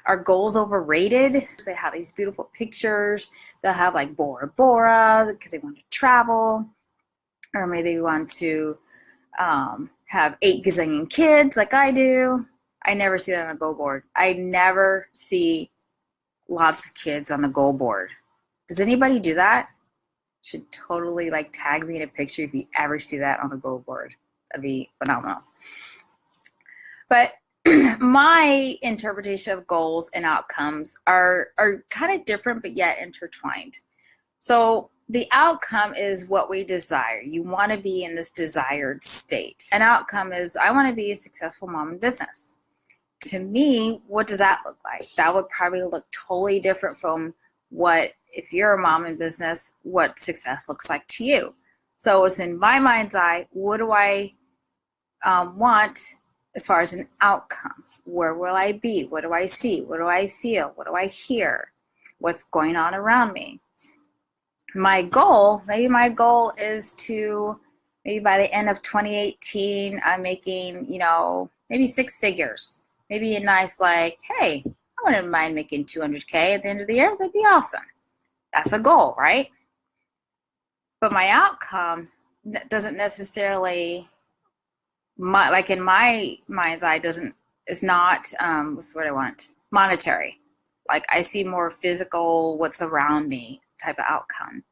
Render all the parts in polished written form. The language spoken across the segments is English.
Are goals overrated? They have these beautiful pictures. They'll have like Bora Bora because they want to travel, or maybe they want to have 8 gazillion kids like I do. I never see that on a goal board. I never see lots of kids on the goal board. Does anybody do that? Should totally like tag me in a picture if you ever see that on a goal board. That'd be phenomenal. But my interpretation of goals and outcomes are kind of different but yet intertwined. So the outcome is what we desire. You want to be in this desired state. An outcome is, I want to be a successful mom in business. To me, what does that look like? That would probably look totally different from what, if you're a mom in business, what success looks like to you. So it's in my mind's eye, what do I want as far as an outcome? Where will I be? What do I see? What do I feel? What do I hear? What's going on around me? My goal, maybe my goal is to, maybe by the end of 2018, I'm making, maybe 6 figures. Maybe a nice like, hey, I wouldn't mind making 200K at the end of the year. That'd be awesome. That's a goal, right? But my outcome doesn't necessarily, like in my mind's eye, is not, what's the word I want? Monetary. Like I see more physical, what's around me type of outcome.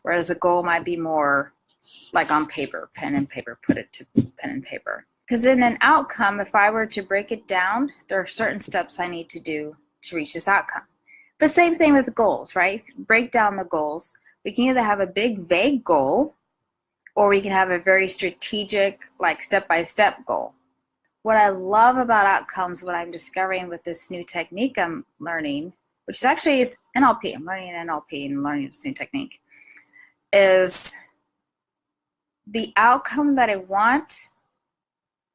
Whereas the goal might be more like on paper, pen and paper, put it to pen and paper. Because in an outcome, if I were to break it down, there are certain steps I need to do to reach this outcome. But same thing with goals, right? If you break down the goals, we can either have a big vague goal or we can have a very strategic, like step-by-step goal. What I love about outcomes, what I'm discovering with this new technique I'm learning, which is actually is NLP, I'm learning NLP and learning this new technique, is the outcome that I want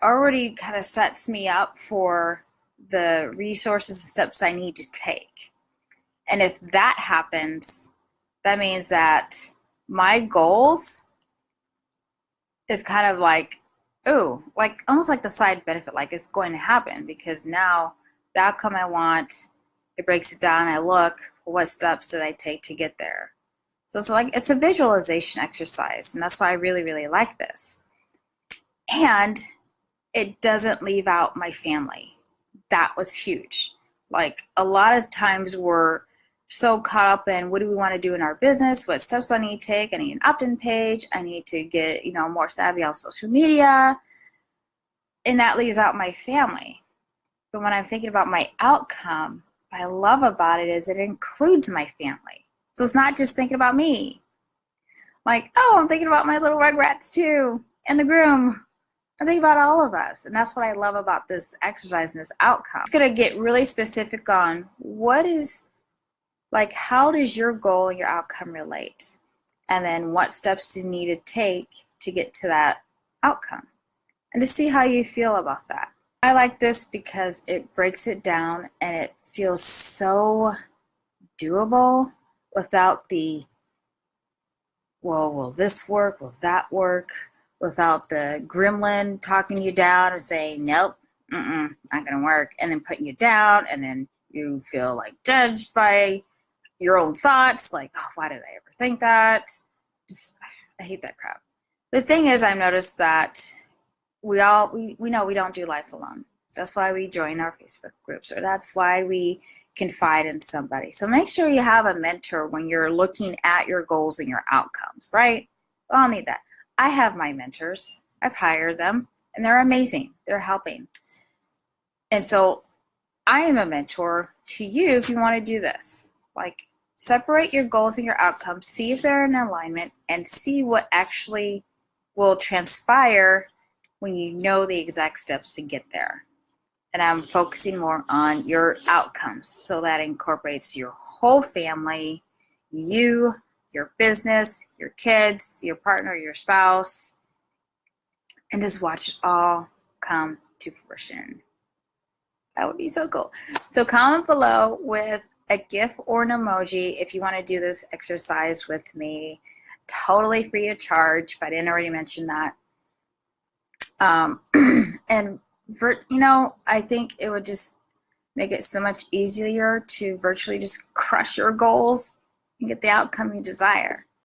already kind of sets me up for the resources and steps I need to take. And if that happens, that means that my goals is kind of like, ooh, like almost like the side benefit, like it's going to happen because now the outcome I want, it breaks it down. I look, what steps did I take to get there? So it's like, it's a visualization exercise. And that's why I really, really like this. And it doesn't leave out my family. That was huge. Like a lot of times we're so caught up in what do we want to do in our business? What steps do I need to take? I need an opt-in page. I need to get, more savvy on social media. And that leaves out my family. But when I'm thinking about my outcome, what I love about it is it includes my family. So it's not just thinking about me. Like, oh, I'm thinking about my little rugrats too, and the groom. I think about all of us. And that's what I love about this exercise and this outcome. I'm going to get really specific on how does your goal and your outcome relate? And then what steps do you need to take to get to that outcome? And to see how you feel about that. I like this because it breaks it down and it feels so doable without the, well, will this work? Will that work? Without the gremlin talking you down and saying, nope, not gonna work, and then putting you down, and then you feel like judged by your own thoughts, like, oh, why did I ever think that? I hate that crap. The thing is, I've noticed that we know we don't do life alone. That's why we join our Facebook groups, or that's why we confide in somebody. So make sure you have a mentor when you're looking at your goals and your outcomes, right? We all need that. I have my mentors. I've hired them, and they're amazing. They're helping. And so I am a mentor to you if you want to do this. Like, separate your goals and your outcomes, see if they're in alignment, and see what actually will transpire when you know the exact steps to get there. And I'm focusing more on your outcomes. So that incorporates your whole family, you, your business, your kids, your partner, your spouse, and just watch it all come to fruition. That would be so cool. So comment below with a GIF or an emoji if you want to do this exercise with me. Totally free of charge, if I didn't already mention that. And I think it would just make it so much easier to virtually just crush your goals and get the outcome you desire.